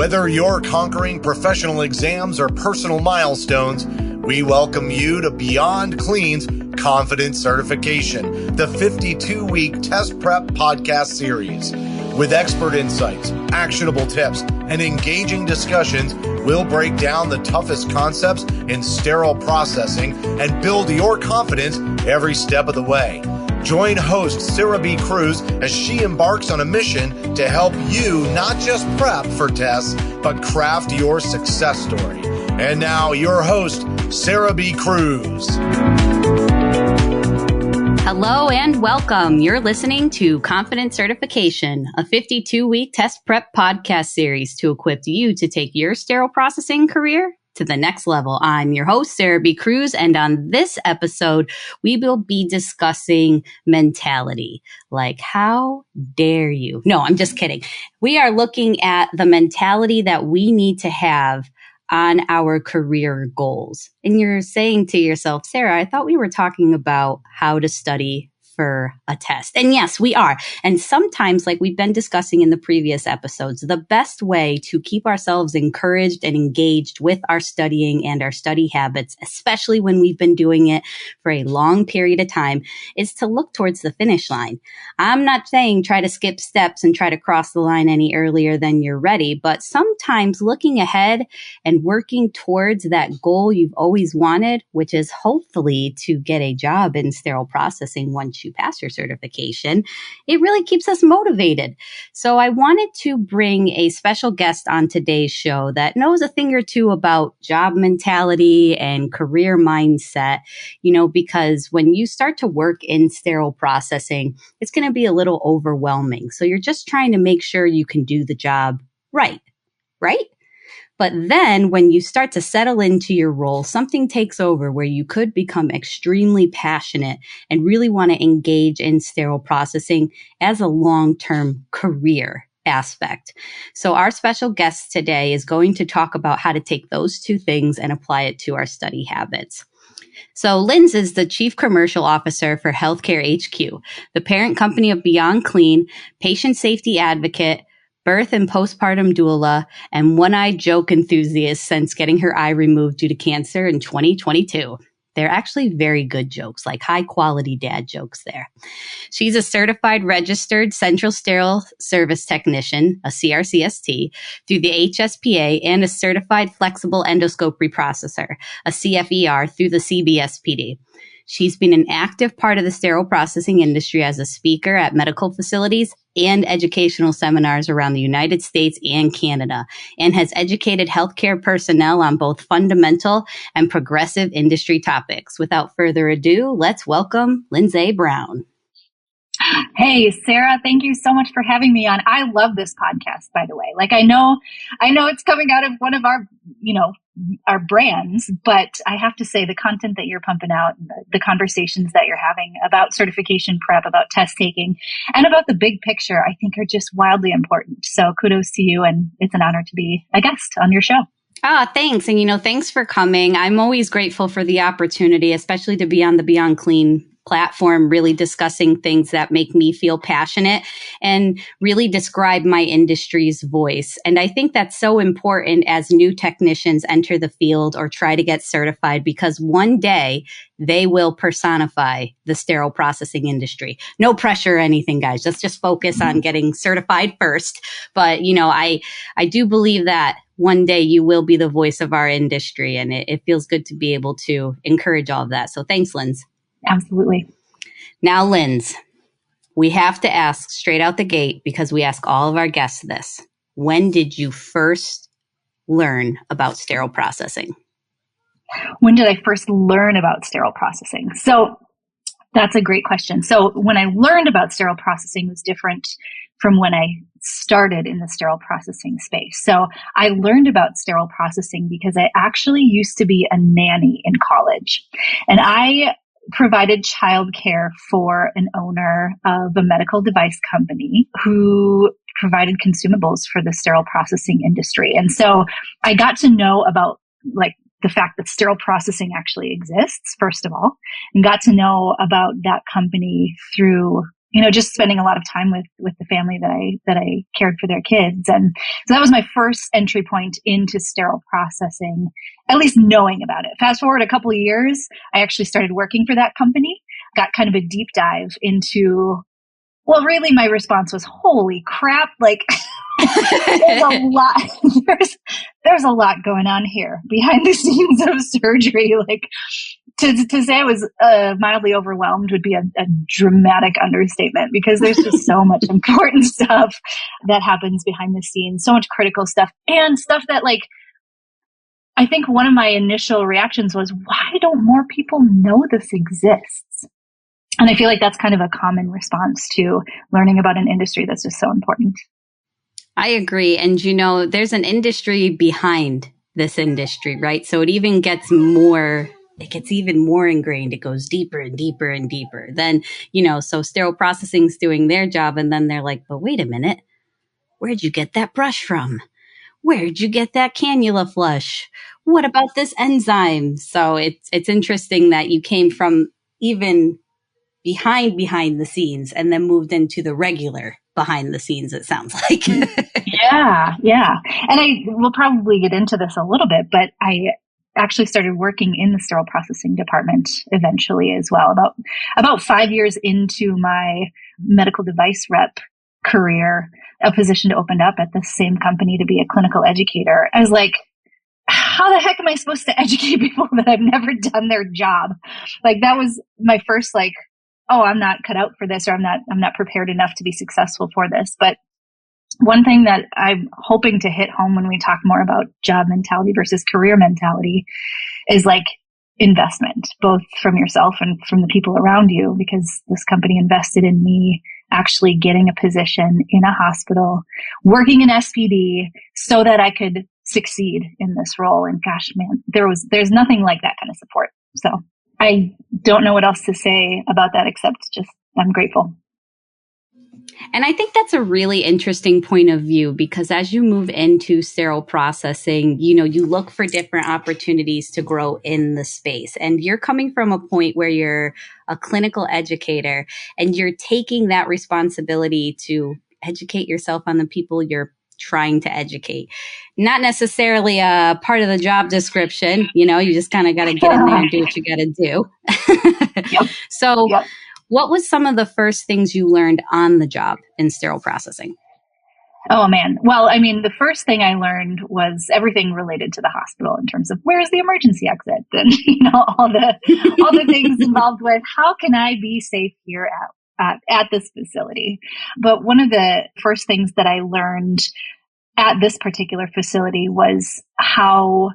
Whether you're conquering professional exams or personal milestones, we welcome you to Beyond Clean's Confident Certification, the 52-week test prep podcast series. With expert insights, actionable tips, and engaging discussions, we'll break down the toughest concepts in sterile processing and build your confidence every step of the way. Join host Sarah B. Cruz as she embarks on a mission to help you not just prep for tests, but craft your success story. And now your host, Sarah B. Cruz. Hello and welcome. You're listening to Confident Certification, a 52-week test prep podcast series to equip you to take your sterile processing career to the next level. I'm your host, Sarah B. Cruz, and on this episode, we will be discussing mentality. Like, how dare you? No, I'm just kidding. We are looking at the mentality that we need to have on our career goals. And you're saying to yourself, Sarah, I thought we were talking about how to study for a test. And yes, we are. And sometimes, like we've been discussing in the previous episodes, the best way to keep ourselves encouraged and engaged with our studying and our study habits, especially when we've been doing it for a long period of time, is to look towards the finish line. I'm not saying try to skip steps and try to cross the line any earlier than you're ready, but sometimes looking ahead and working towards that goal you've always wanted, which is hopefully to get a job in sterile processing once you pass your certification, it really keeps us motivated. So I wanted to bring a special guest on today's show that knows a thing or two about job mentality and career mindset, because when you start to work in sterile processing, it's going to be a little overwhelming. So you're just trying to make sure you can do the job right? But then when you start to settle into your role, something takes over where you could become extremely passionate and really want to engage in sterile processing as a long-term career aspect. So our special guest today is going to talk about how to take those two things and apply it to our study habits. So Linds is the Chief Commercial Officer for Healthcare HQ, the parent company of Beyond Clean, patient safety advocate, birth and postpartum doula, and one-eyed joke enthusiast since getting her eye removed due to cancer in 2022. They're actually very good jokes, like high-quality dad jokes there. She's a certified registered central sterile service technician, a CRCST, through the HSPA, and a certified flexible endoscope reprocessor, a CFER, through the CBSPD. She's been an active part of the sterile processing industry as a speaker at medical facilities and educational seminars around the United States and Canada, and has educated healthcare personnel on both fundamental and progressive industry topics. Without further ado, let's welcome Lindsay Brown. Hey, Sarah, thank you so much for having me on. I love this podcast, by the way. Like, I know it's coming out of one of our brands, but I have to say the content that you're pumping out, the conversations that you're having about certification prep, about test taking, and about the big picture, I think are just wildly important. So kudos to you, and it's an honor to be a guest on your show. Thanks. And, thanks for coming. I'm always grateful for the opportunity, especially to be on the Beyond Clean platform, really discussing things that make me feel passionate and really describe my industry's voice. And I think that's so important as new technicians enter the field or try to get certified, because one day they will personify the sterile processing industry. No pressure or anything, guys. Let's just focus on getting certified first. But, I do believe that one day you will be the voice of our industry, and it feels good to be able to encourage all of that. So thanks, Linds. Absolutely. Now, Linds, we have to ask straight out the gate, because we ask all of our guests this. When did you first learn about sterile processing? When did I first learn about sterile processing? So that's a great question. So when I learned about sterile processing was different from when I started in the sterile processing space. So I learned about sterile processing because I actually used to be a nanny in college, and I provided childcare for an owner of a medical device company who provided consumables for the sterile processing industry. And so I got to know about the fact that sterile processing actually exists, first of all, and got to know about that company through just spending a lot of time with the family that I cared for their kids. And so that was my first entry point into sterile processing, at least knowing about it. Fast forward a couple of years, I actually started working for that company, got kind of a deep dive into, well, really my response was, holy crap, like there's a lot, there's a lot going on here behind the scenes of surgery. Like, to say I was mildly overwhelmed would be a dramatic understatement, because there's just so much important stuff that happens behind the scenes, so much critical stuff, and stuff that, like, I think one of my initial reactions was, why don't more people know this exists? And I feel like that's kind of a common response to learning about an industry that's just so important. I agree. And, there's an industry behind this industry, right? So it even gets even more ingrained. It goes deeper and deeper and deeper. Then, so sterile processing's doing their job. And then they're like, but wait a minute, where'd you get that brush from? Where'd you get that cannula flush? What about this enzyme? So it's interesting that you came from even behind the scenes and then moved into the regular behind the scenes, it sounds like. Yeah. And I will probably get into this a little bit, but I actually started working in the sterile processing department eventually as well. About 5 years into my medical device rep career, a position opened up at the same company to be a clinical educator. I was like, how the heck am I supposed to educate people that I've never done their job? Like, that was my first, like, oh, I'm not cut out for this, or I'm not prepared enough to be successful for this. But one thing that I'm hoping to hit home when we talk more about job mentality versus career mentality is, like, investment, both from yourself and from the people around you, because this company invested in me actually getting a position in a hospital, working in SPD, so that I could succeed in this role. And gosh, man, there's nothing like that kind of support. So I don't know what else to say about that, except just I'm grateful. And I think that's a really interesting point of view, because as you move into sterile processing, you look for different opportunities to grow in the space. And you're coming from a point where you're a clinical educator and you're taking that responsibility to educate yourself on the people you're trying to educate. Not necessarily a part of the job description, you just kind of got to get in there and do what you got to do. Yep. So Yep. What was some of the first things you learned on the job in sterile processing? Oh, man. Well, I mean, the first thing I learned was everything related to the hospital in terms of where's the emergency exit and, all the things involved with how can I be safe here at this facility. But one of the first things that I learned at this particular facility was how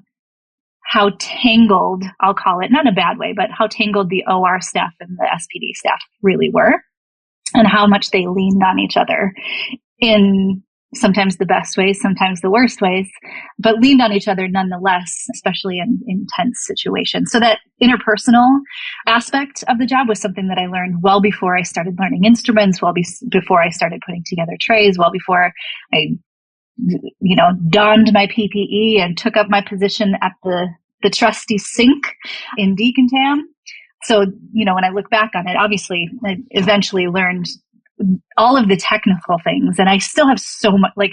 tangled, I'll call it, not in a bad way, but how tangled the OR staff and the SPD staff really were, and how much they leaned on each other in sometimes the best ways, sometimes the worst ways, but leaned on each other nonetheless, especially in intense situations. So that interpersonal aspect of the job was something that I learned well before I started learning instruments, well before I started putting together trays, well before I donned my PPE and took up my position at the trusty sink in decontam. So, when I look back on it, obviously I eventually learned all of the technical things, and I still have so much, like,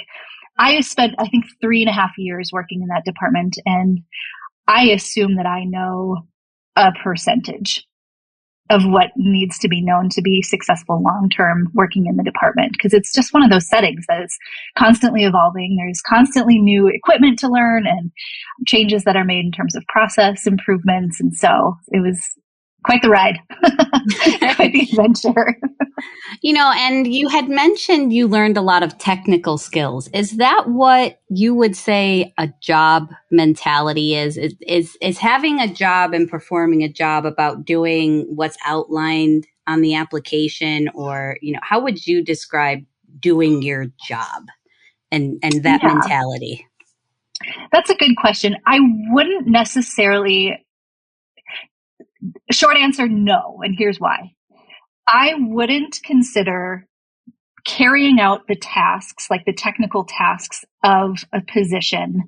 I spent, I think, 3.5 years working in that department, and I assume that I know a percentage of what needs to be known to be successful long-term working in the department, because it's just one of those settings that is constantly evolving. There's constantly new equipment to learn and changes that are made in terms of process improvements. And so it was quite the ride, quite the adventure. And you had mentioned you learned a lot of technical skills. Is that what you would say a job mentality is? Is having a job and performing a job about doing what's outlined on the application, or, how would you describe doing your job and that mentality? That's a good question. I wouldn't necessarily. Short answer, no. And here's why. I wouldn't consider carrying out the tasks, like the technical tasks of a position,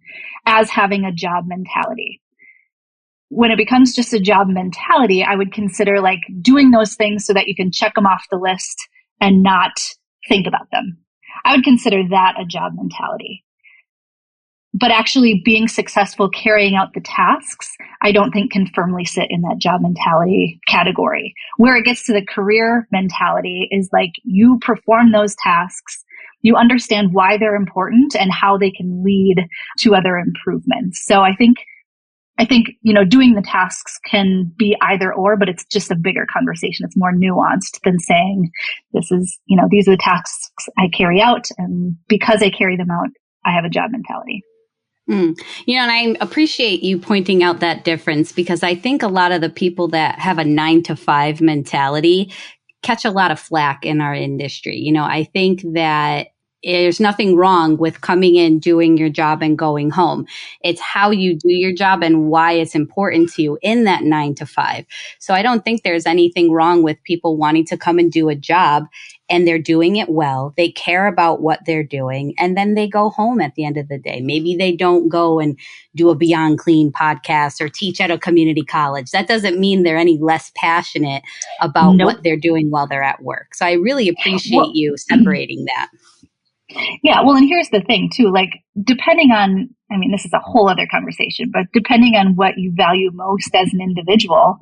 as having a job mentality. When it becomes just a job mentality, I would consider, like, doing those things so that you can check them off the list and not think about them. I would consider that a job mentality. But actually being successful carrying out the tasks, I don't think can firmly sit in that job mentality category. Where it gets to the career mentality is like you perform those tasks, you understand why they're important and how they can lead to other improvements. So I think, doing the tasks can be either or, but it's just a bigger conversation. It's more nuanced than saying this is, these are the tasks I carry out. And because I carry them out, I have a job mentality. And I appreciate you pointing out that difference, because I think a lot of the people that have a 9-to-5 mentality catch a lot of flack in our industry. I think that there's nothing wrong with coming in, doing your job and going home. It's how you do your job and why it's important to you in that 9-to-5. So I don't think there's anything wrong with people wanting to come and do a job and they're doing it well. They care about what they're doing, and then they go home at the end of the day. Maybe they don't go and do a Beyond Clean podcast or teach at a community college. That doesn't mean they're any less passionate about what they're doing while they're at work. So I really appreciate you separating that. Yeah. Well, and here's the thing too, like depending on, this is a whole other conversation, but depending on what you value most as an individual,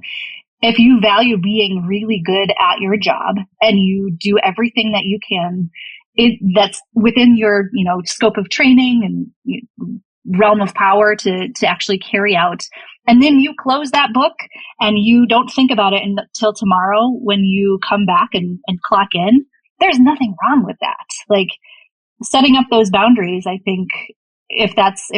if you value being really good at your job and you do everything that you can, that's within your, scope of training and realm of power to actually carry out. And then you close that book and you don't think about it until tomorrow when you come back and clock in. There's nothing wrong with that. Like setting up those boundaries, I think if that's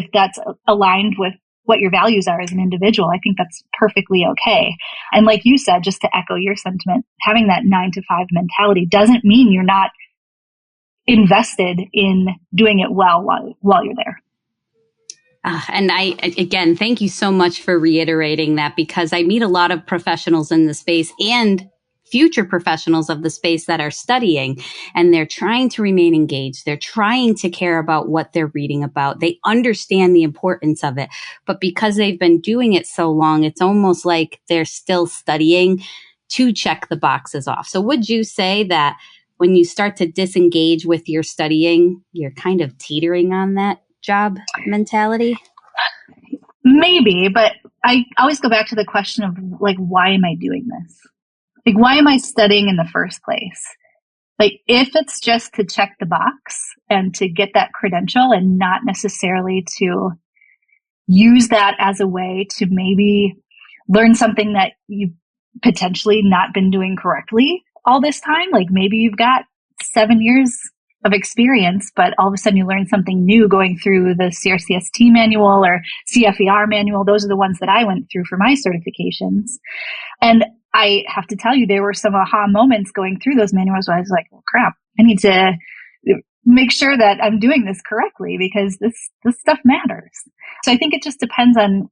aligned with what your values are as an individual, I think that's perfectly okay. And like you said, just to echo your sentiment, having that 9-to-5 mentality doesn't mean you're not invested in doing it well while you're there. And again, thank you so much for reiterating that, because I meet a lot of professionals in the space and future professionals of the space that are studying, and they're trying to remain engaged. They're trying to care about what they're reading about. They understand the importance of it, but because they've been doing it so long, it's almost like they're still studying to check the boxes off. So would you say that when you start to disengage with your studying, you're kind of teetering on that job mentality? Maybe, but I always go back to the question of like, why am I doing this? Like, why am I studying in the first place? Like, if it's just to check the box and to get that credential and not necessarily to use that as a way to maybe learn something that you've potentially not been doing correctly all this time, like maybe you've got 7 years of experience, but all of a sudden you learn something new going through the CRCST manual or CFER manual. Those are the ones that I went through for my certifications. And I have to tell you, there were some aha moments going through those manuals where I was like, well, crap, I need to make sure that I'm doing this correctly because this stuff matters. So I think it just depends on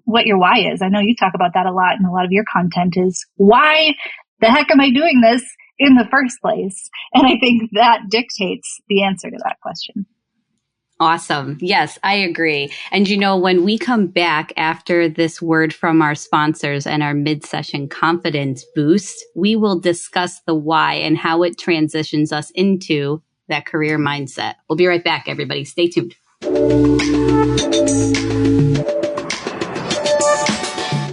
what your why is. I know you talk about that a lot, and a lot of your content is, why the heck am I doing this in the first place? And I think that dictates the answer to that question. Awesome. Yes, I agree. And when we come back after this word from our sponsors and our mid-session confidence boost, we will discuss the why and how it transitions us into that career mindset. We'll be right back, everybody. Stay tuned.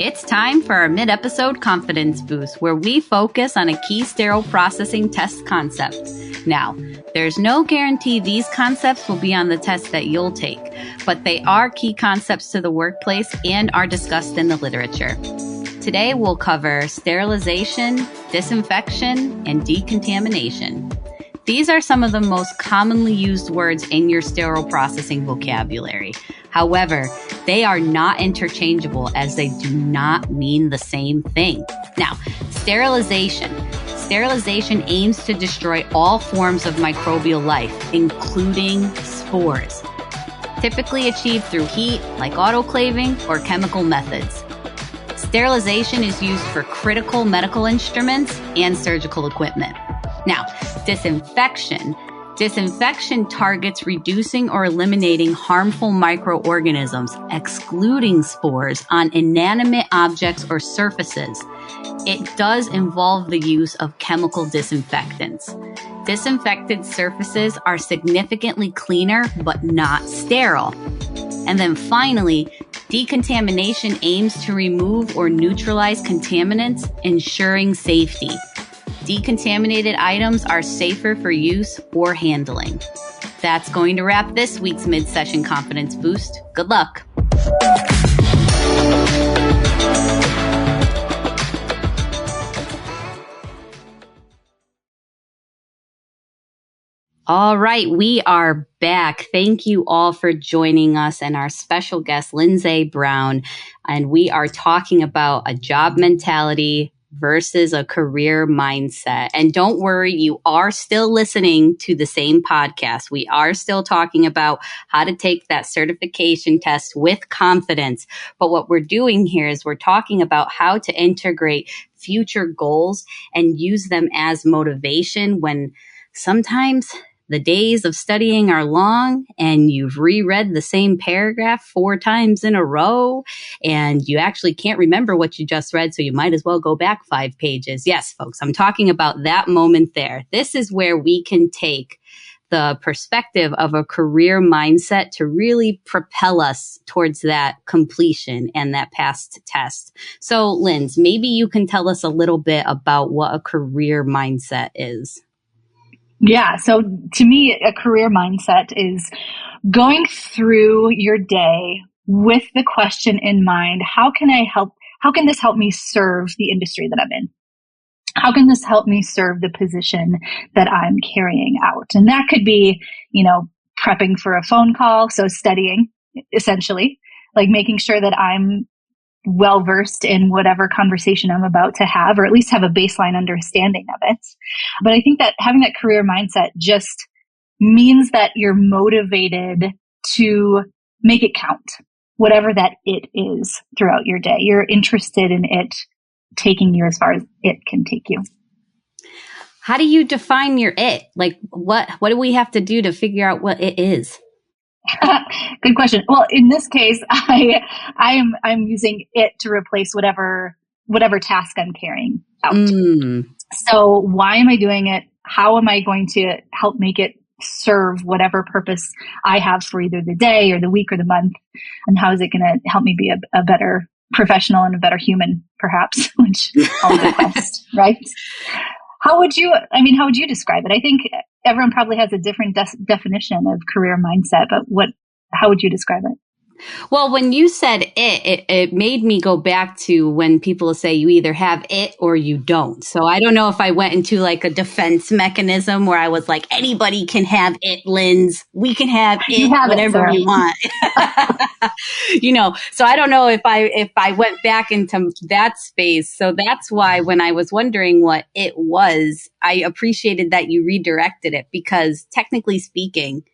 It's time for our mid-episode confidence boost, where we focus on a key sterile processing test concept. Now, there's no guarantee these concepts will be on the test that you'll take, but they are key concepts to the workplace and are discussed in the literature. Today, we'll cover sterilization, disinfection, and decontamination. These are some of the most commonly used words in your sterile processing vocabulary. However, they are not interchangeable, as they do not mean the same thing. Now, sterilization. Sterilization aims to destroy all forms of microbial life, including spores, typically achieved through heat, like autoclaving or chemical methods. Sterilization is used for critical medical instruments and surgical equipment. Now, disinfection. Disinfection targets reducing or eliminating harmful microorganisms, excluding spores, on inanimate objects or surfaces. it does involve the use of chemical disinfectants. Disinfected surfaces are significantly cleaner, but not sterile. And then finally, decontamination aims to remove or neutralize contaminants, ensuring safety. Decontaminated items are safer for use or handling. That's going to wrap this week's mid-session confidence boost. Good luck. All right, we are back. Thank you all for joining us and our special guest, Lindsay Brown. And we are talking about a job mentality versus a career mindset. And don't worry, you are still listening to the same podcast. We are still talking about how to take that certification test with confidence. But what we're doing here is we're talking about how to integrate future goals and use them as motivation when sometimes the days of studying are long and you've reread the same paragraph 4 times in a row and you actually can't remember what you just read, so you might as well go back 5 pages. Yes, folks, I'm talking about that moment there. This is where we can take the perspective of a career mindset to really propel us towards that completion and that past test. So, Linds, maybe you can tell us a little bit about what a career mindset is. Yeah. So to me, a career mindset is going through your day with the question in mind, how can this help me serve the industry that I'm in? How can this help me serve the position that I'm carrying out? And that could be, prepping for a phone call. So studying, essentially, like making sure that I'm well versed in whatever conversation I'm about to have, or at least have a baseline understanding of it. But I think that having that career mindset just means that you're motivated to make it count, whatever that it is throughout your day. You're interested in it taking you as far as it can take you. How do you define your it? Like what do we have to do to figure out what it is? Good question. Well, in this case, I'm using it to replace whatever task I'm carrying out. So why am I doing it? How am I going to help make it serve whatever purpose I have for either the day or the week or the month? And how is it going to help me be a better professional and a better human, perhaps, which I'll request, right? How would you describe it? I think everyone probably has a different definition of career mindset, but how would you describe it? Well, when you said it made me go back to when people say you either have it or you don't. So I don't know if I went into like a defense mechanism where I was like, anybody can have it, Linds. We can have it, whatever we want. So I don't know if I went back into that space. So that's why when I was wondering what it was, I appreciated that you redirected it, because technically speaking,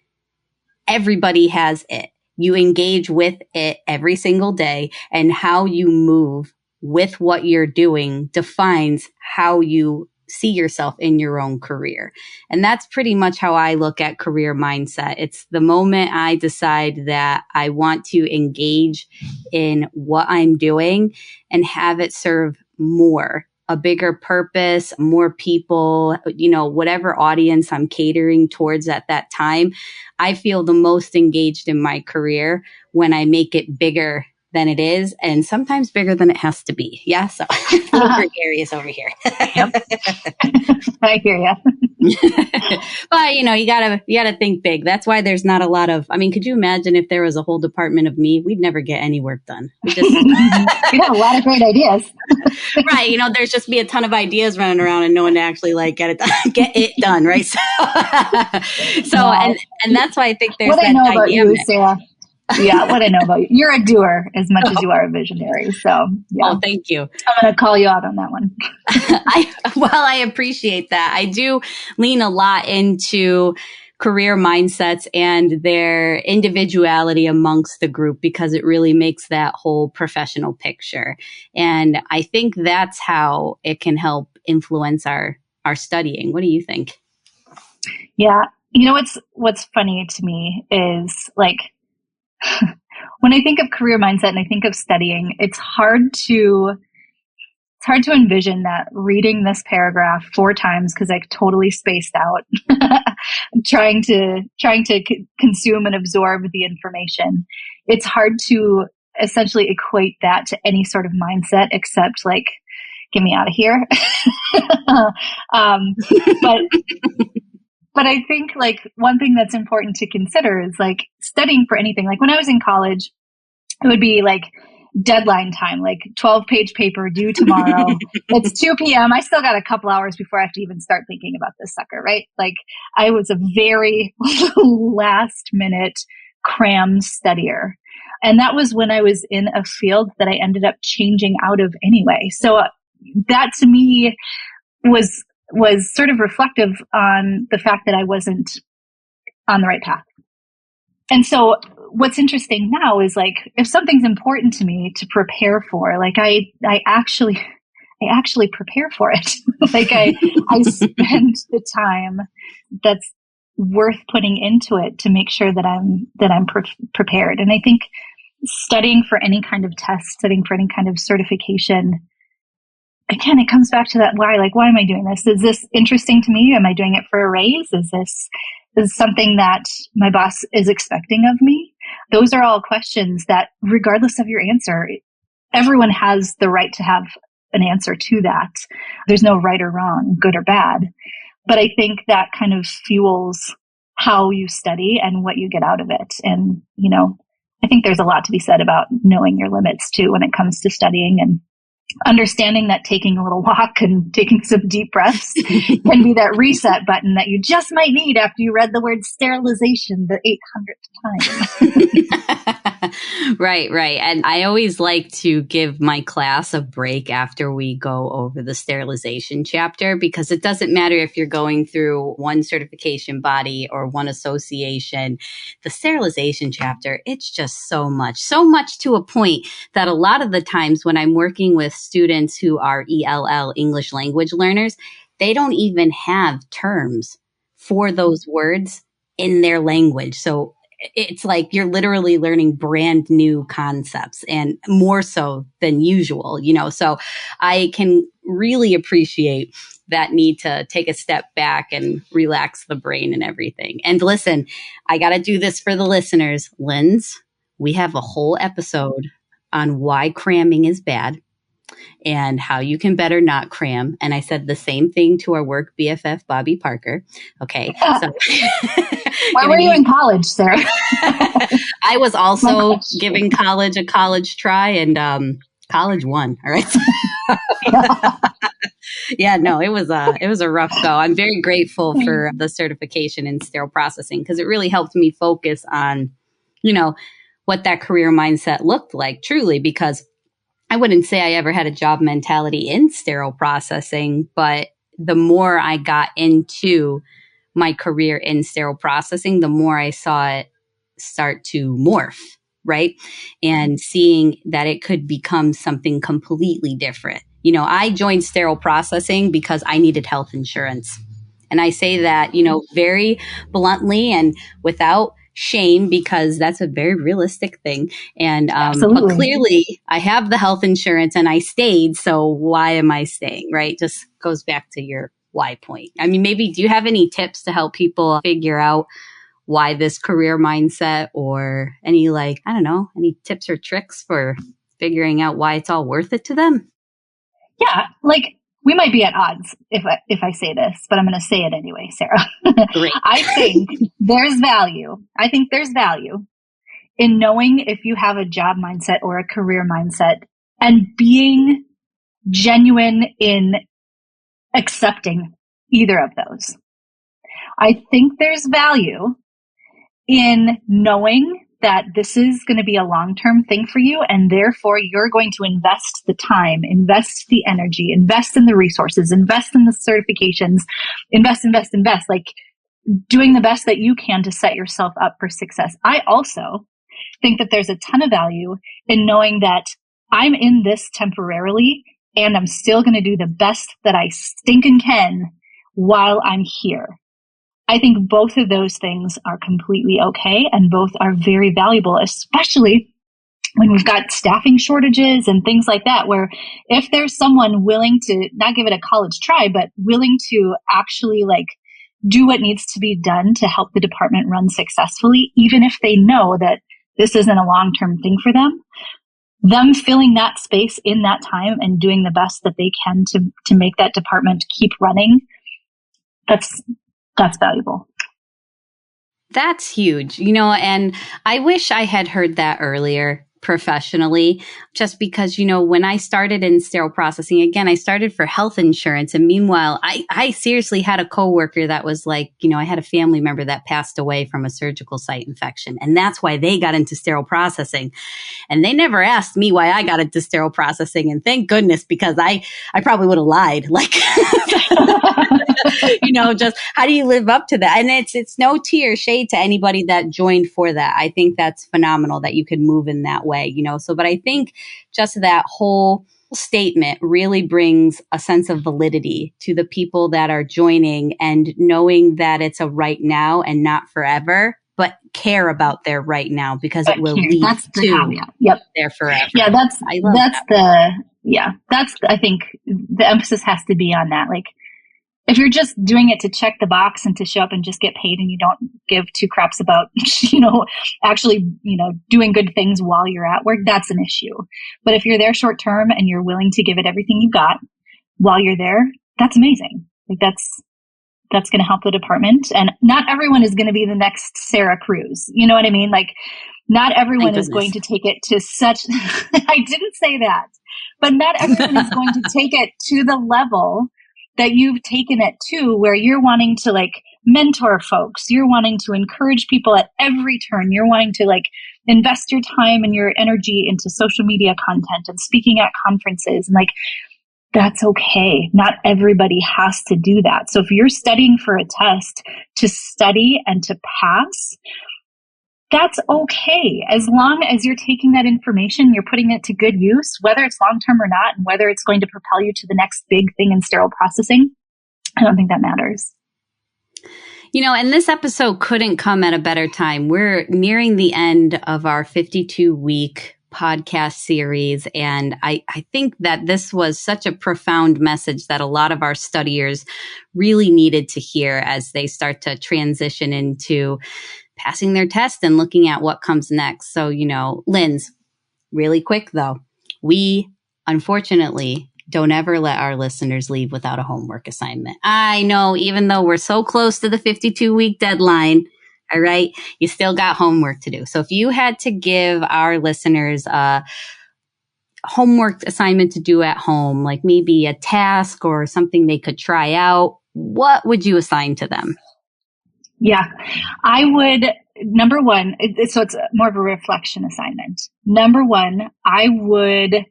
everybody has it. You engage with it every single day, and how you move with what you're doing defines how you see yourself in your own career. And that's pretty much how I look at career mindset. It's the moment I decide that I want to engage in what I'm doing and have it serve more, a bigger purpose, more people, whatever audience I'm catering towards at that time. I feel the most engaged in my career when I make it bigger than it is, and sometimes bigger than it has to be. Yeah, so little gregarious over here. Yep. I hear you. But you gotta think big. That's why there's not a lot of. Could you imagine if there was a whole department of me? We'd never get any work done. We have a lot of great ideas. Right. There's just be a ton of ideas running around and no one to actually get it done. Right. And that's why I think there's what that I know dynamic. About you, Sarah. Yeah, what I know about you. You're a doer as much as you are a visionary. So, yeah. Oh, thank you. I'm going to call you out on that one. I appreciate that. I do lean a lot into career mindsets and their individuality amongst the group, because it really makes that whole professional picture. And I think that's how it can help influence our studying. What do you think? Yeah. What's funny to me is when I think of career mindset and I think of studying, it's hard to hard to envision that reading this paragraph 4 times because I totally spaced out, trying to consume and absorb the information. It's hard to essentially equate that to any sort of mindset except like, get me out of here. But I think like one thing that's important to consider is like studying for anything. Like when I was in college, it would be like deadline time, like 12-page paper due tomorrow. It's 2 p.m. I still got a couple hours before I have to even start thinking about this sucker, right? Like I was a very last minute cram studier. And that was when I was in a field that I ended up changing out of anyway. So that to me was sort of reflective on the fact that I wasn't on the right path. And so what's interesting now is like, if something's important to me to prepare for, like I actually prepare for it. Like I spend the time that's worth putting into it to make sure that I'm prepared. And I think studying for any kind of test, studying for any kind of certification, again, it comes back to that why. Like, why am I doing this? Is this interesting to me? Am I doing it for a raise? Is this something that my boss is expecting of me? Those are all questions that, regardless of your answer, everyone has the right to have an answer to that. There's no right or wrong, good or bad. But I think that kind of fuels how you study and what you get out of it. And, you know, I think there's a lot to be said about knowing your limits too when it comes to studying, and understanding that taking a little walk and taking some deep breaths can be that reset button that you just might need after you read the word sterilization the 800th time. Right. And I always like to give my class a break after we go over the sterilization chapter, because it doesn't matter if you're going through one certification body or one association. The sterilization chapter, it's just so much to a point that a lot of the times when I'm working with students who are ELL, English language learners, they don't even have terms for those words in their language. So it's like you're literally learning brand new concepts, and more so than usual, you know. So I can really appreciate that need to take a step back and relax the brain and everything. And listen, I got to do this for the listeners. Linds, we have a whole episode on why cramming is bad and how you can better not cram. And I said the same thing to our work BFF, Bobby Parker. Okay. So why were you in college, Sarah? I was also giving college a college try, and college won. All right. Yeah, no, it was a rough go. I'm very grateful for the certification in sterile processing, because it really helped me focus on, you know, what that career mindset looked like truly, because I wouldn't say I ever had a job mentality in sterile processing, but the more I got into my career in sterile processing, the more I saw it start to morph, right? And seeing that it could become something completely different. You know, I joined sterile processing because I needed health insurance. And I say that, you know, very bluntly and without shame, because that's a very realistic thing. And but clearly I have the health insurance and I stayed. So why am I staying? Right? Just goes back to your why point. I mean, maybe do you have any tips to help people figure out why this career mindset, or any, like, I don't know, any tips or tricks for figuring out why it's all worth it to them? Yeah, like we might be at odds if I say this, but I'm going to say it anyway, Sarah. Great. I think there's value. I think there's value in knowing if you have a job mindset or a career mindset, and being genuine in accepting either of those. I think there's value in knowing that this is going to be a long-term thing for you, and therefore you're going to invest the time, invest the energy, invest in the resources, invest in the certifications, invest, like doing the best that you can to set yourself up for success. I also think that there's a ton of value in knowing that I'm in this temporarily, and I'm still going to do the best that I stinking can while I'm here. I think both of those things are completely okay, and both are very valuable, especially when we've got staffing shortages and things like that, where if there's someone willing to not give it a college try, but willing to actually like do what needs to be done to help the department run successfully, even if they know that this isn't a long-term thing for them filling that space in that time and doing the best that they can to make that department keep running, that's valuable. That's huge, and I wish I had heard that earlier professionally, just because, when I started in sterile processing, again, I started for health insurance. And meanwhile, I seriously had a coworker that was like, I had a family member that passed away from a surgical site infection. And that's why they got into sterile processing. And they never asked me why I got into sterile processing. And thank goodness, because I probably would have lied. Like, just how do you live up to that? And it's no tea or shade to anybody that joined for that. I think that's phenomenal that you could move in that way, but I think just that whole statement really brings a sense of validity to the people that are joining, and knowing that it's a right now and not forever, but care about their right now, because it will lead to their forever. Yeah, I think the emphasis has to be on that. Like, if you're just doing it to check the box and to show up and just get paid, and you don't give two craps about, actually, doing good things while you're at work, that's an issue. But if you're there short term and you're willing to give it everything you got while you're there, that's amazing. Like, that's going to help the department. And not everyone is going to be the next Sarah Cruz. You know what I mean? Like, not everyone is going to take it to such, I didn't say that, but not everyone is going to take it to the level that you've taken it to, where you're wanting to like mentor folks. You're wanting to encourage people at every turn. You're wanting to like invest your time and your energy into social media content and speaking at conferences. And like, that's okay. Not everybody has to do that. So if you're studying for a test to study and to pass, that's okay. As long as you're taking that information, you're putting it to good use, whether it's long-term or not, and whether it's going to propel you to the next big thing in sterile processing, I don't think that matters. And this episode couldn't come at a better time. We're nearing the end of our 52-week podcast series. And I think that this was such a profound message that a lot of our studiers really needed to hear as they start to transition into passing their test and looking at what comes next. So, Linds, really quick though, we unfortunately don't ever let our listeners leave without a homework assignment. I know, even though we're so close to the 52-week deadline, all right, you still got homework to do. So if you had to give our listeners a homework assignment to do at home, like maybe a task or something they could try out, what would you assign to them? Yeah, I would, number one, so it's more of a reflection assignment. Number one, I would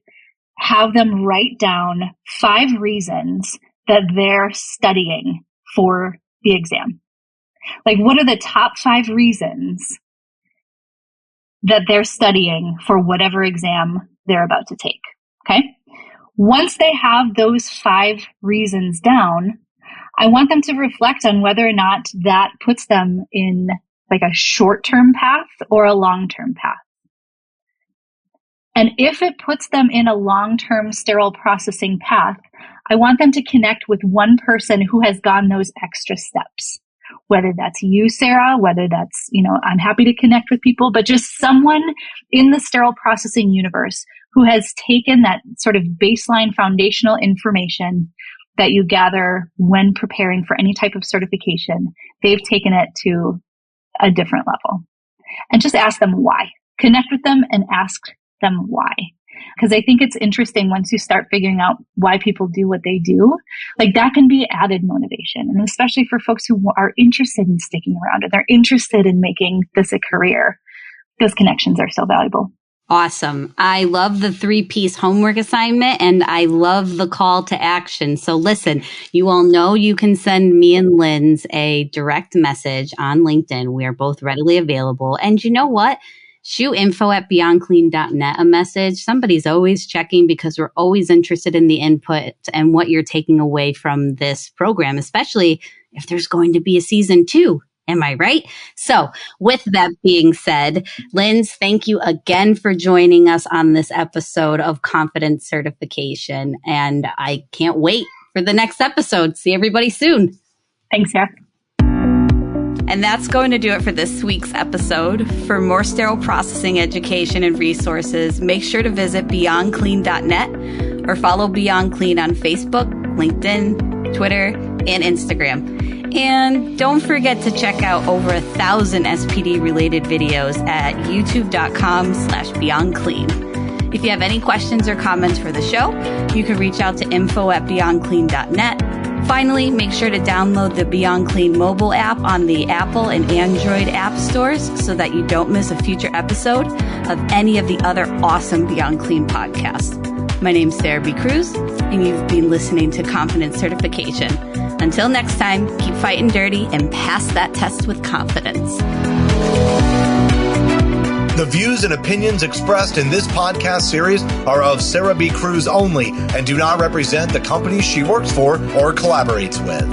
have them write down 5 reasons that they're studying for the exam. Like, what are the top 5 reasons that they're studying for whatever exam they're about to take? Okay. Once they have those 5 reasons down, I want them to reflect on whether or not that puts them in like a short-term path or a long-term path. And if it puts them in a long-term sterile processing path, I want them to connect with one person who has gone those extra steps. Whether that's you, Sarah, whether that's, I'm happy to connect with people, but just someone in the sterile processing universe who has taken that sort of baseline foundational information that you gather when preparing for any type of certification. They've taken it to a different level. And just ask them why. Connect with them and ask them why. Because I think it's interesting once you start figuring out why people do what they do, like that can be added motivation. And especially for folks who are interested in sticking around and they're interested in making this a career, those connections are so valuable. Awesome. I love the 3-piece homework assignment, and I love the call to action. So listen, you all know you can send me and Linds a direct message on LinkedIn. We are both readily available. And you know what? Shoot info@beyondclean.net a message. Somebody's always checking, because we're always interested in the input and what you're taking away from this program, especially if there's going to be a season 2. Am I right? So with that being said, Linds, thank you again for joining us on this episode of Confidence Certification. And I can't wait for the next episode. See everybody soon. Thanks, Sarah. And that's going to do it for this week's episode. For more sterile processing education and resources, make sure to visit beyondclean.net or follow Beyond Clean on Facebook, LinkedIn, Twitter, and Instagram. And don't forget to check out over 1,000 SPD related videos at youtube.com/beyondclean. If you have any questions or comments for the show, you can reach out to info@beyondclean.net. Finally, make sure to download the Beyond Clean mobile app on the Apple and Android app stores so that you don't miss a future episode of any of the other awesome Beyond Clean podcasts. My name's Sarah B. Cruz, and you've been listening to Confidence Certification. Until next time, keep fighting dirty and pass that test with confidence. The views and opinions expressed in this podcast series are of Sarah B. Cruz only and do not represent the companies she works for or collaborates with.